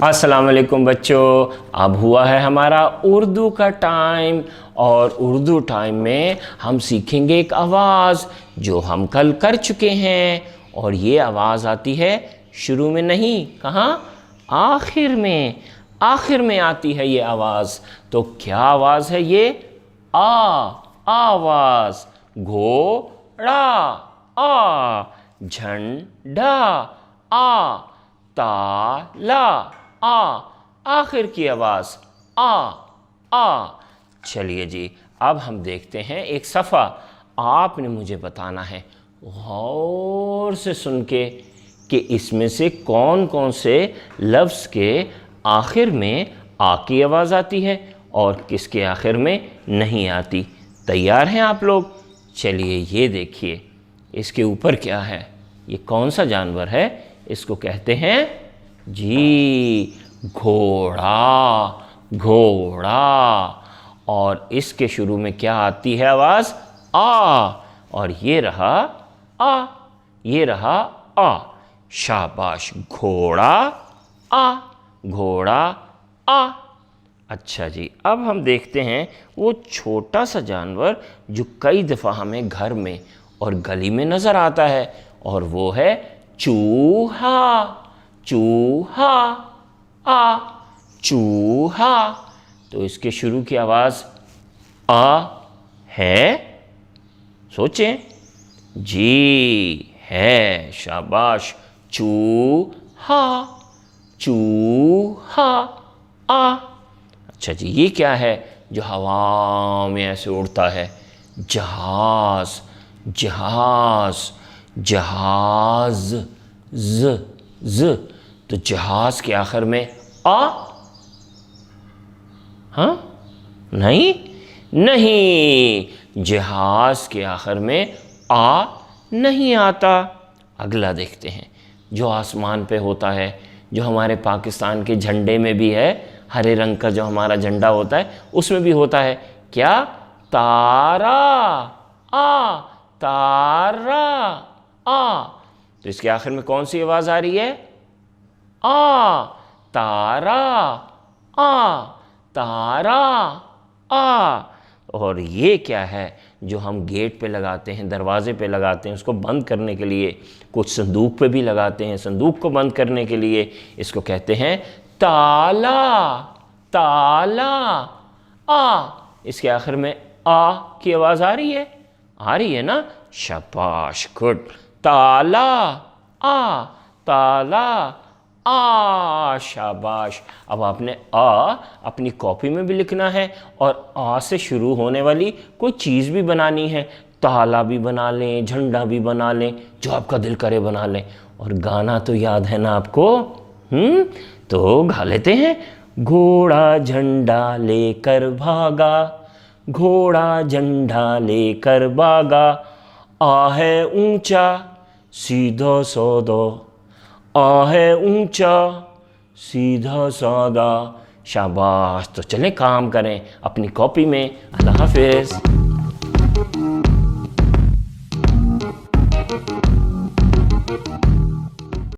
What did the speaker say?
अस्सलाम वालेकुम बच्चों, अब हुआ है हमारा उर्दू का टाइम। और उर्दू टाइम में हम सीखेंगे एक आवाज़ जो हम कल कर चुके हैं। और ये आवाज़ आती है शुरू में नहीं, कहाँ? आखिर में। आखिर में आती है ये आवाज़। तो क्या आवाज़ है ये? आवाज़। घोड़ा आ, झंडा आ, ताला आखिर की आवाज़ आ। चलिए जी, अब हम देखते हैं एक सफ़ा। आपने मुझे बताना है गौर से सुन के कि इसमें से कौन कौन से लफ्ज़ के आखिर में आ की आवाज़ आती है और किसके आखिर में नहीं आती। तैयार हैं आप लोग? चलिए ये देखिए, इसके ऊपर क्या है? ये कौन सा जानवर है? इसको कहते हैं जी घोड़ा। घोड़ा। और इसके शुरू में क्या आती है आवाज़? आ। और ये रहा आ, ये रहा आ। शाबाश, घोड़ा आ, घोड़ा आ। अच्छा जी, अब हम देखते हैं वो छोटा सा जानवर जो कई दफ़ा हमें घर में और गली में नज़र आता है, और वो है चूहा। चूहा आ, चूहा। तो इसके शुरू की आवाज़ आ है? सोचें जी, है। शाबाश, चूहा। चूहा आ। अच्छा जी, ये क्या है जो हवा में ऐसे उड़ता है? जहाज़। जहाज़। जहाज़। ज। तो जहाज़ के आखिर में आ? हाँ? नहीं, नहीं, जहाज़ के आखिर में आ नहीं आता। अगला देखते हैं, जो आसमान पे होता है, जो हमारे पाकिस्तान के झंडे में भी है, हरे रंग का जो हमारा झंडा होता है उसमें भी होता है। क्या? तारा आ। तारा आ। तो इसके आखिर में कौन सी आवाज़ आ रही है? आ। तारा आ। तारा आ। और ये क्या है जो हम गेट पे लगाते हैं, दरवाजे पे लगाते हैं उसको बंद करने के लिए, कुछ संदूक पे भी लगाते हैं संदूक को बंद करने के लिए। इसको कहते हैं ताला। ताला आ। इसके आखिर में आ की आवाज़ आ रही है? आ रही है ना? शाबाश, गुड। ताला आ। ताला आ। शाबाश। अब आपने आ अपनी कॉपी में भी लिखना है और आ से शुरू होने वाली कोई चीज़ भी बनानी है। ताला भी बना लें, झंडा भी बना लें, जो आपका दिल करे बना लें। और गाना तो याद है ना आपको? तो गा लेते हैं। घोड़ा झंडा लेकर भागा, घोड़ा झंडा लेकर भागा, आ है ऊंचा सीधा सादा, आ है ऊंचा सीधा सादा। शाबाश। तो चलें काम करें अपनी कॉपी में। अल्लाह हाफिज़।